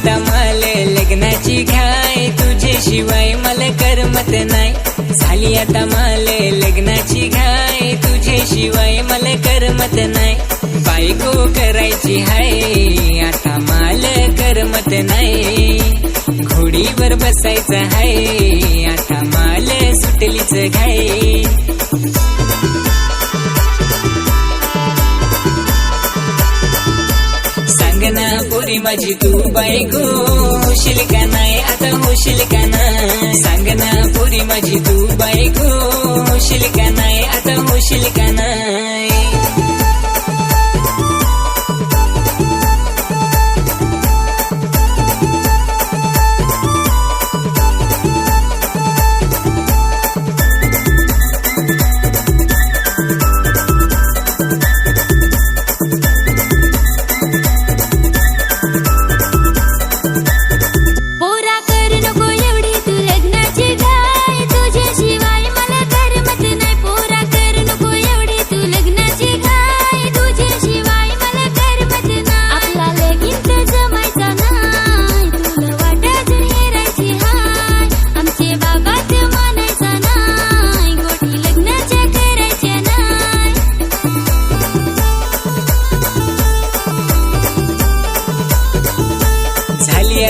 आता मला लग्नाची घाई, तुझ्याशिवाय मला करमत नाही. झाली आता मला लग्नाची घाई, तुझ्याशिवाय मला करमत नाही. बायको करायची हाय, आता मला करमत नाही. घोडीवर बसायचं हाय, आता मला सुटलीच घाई. सांगना पोरी माझी तू बायको, होशील का नाही आता होशील का नाही. सांगना पोरी माझी तू बायको, होशील का नाही आता होशील का नाही.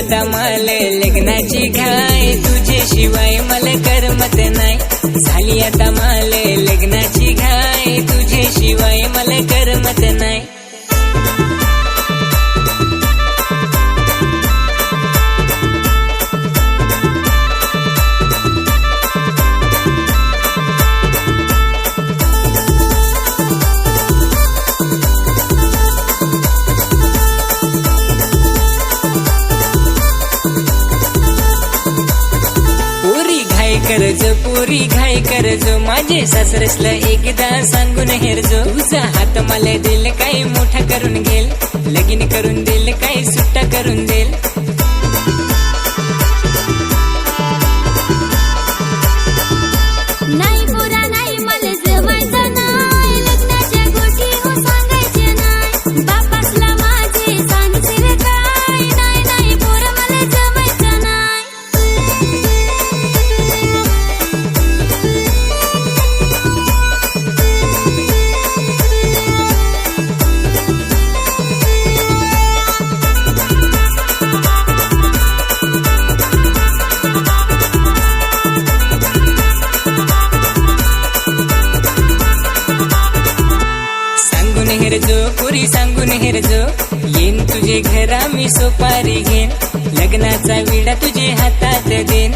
आता मला लग्नाची घाई, तुझ्याशिवाय मला करमत नाही. झाली आता मला लग्नाची घाई, तुझ्याशिवाय मला करमत नाही. करजो पोरी घाई करजो, माझे सासरसला एकदा सांगून हेरजो. तुझा हात मला दिल काय मोठा करून घेल, लगीन करून दिल काय सुट्टा करून देल. नाही पोरा नाही मला जमायचं नाही, लग्नाच्या गोष्टी हो सांगायच्या नाही. बापासला माझे सांगशील काय, नाही नाही पोरा मला जमायचं नाही. हेरजो पुरी सांगून हेरजो, येईन तुझे घरा मी सोपारी घेन. लग्नाचा विडा तुझे हातात देन,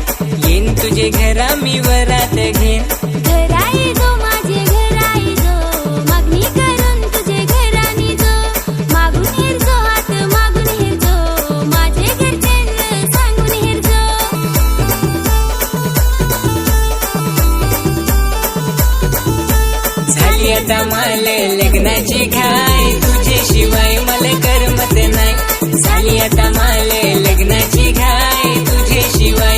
येईन तुझे घरा मी वरात घेन. घराई जो माझे घराई जो, मागणी करून तुझे घरानी जो. मागून हेरजो हात मागून हेरजो, माझे घरच्यांना सांगून हेरजो. झाली आता मला लग्नाची घाई, तुझ्याशिवाय मला करमत नाही. झाली आता मला लग्नाची घाई, तुझ्याशिवाय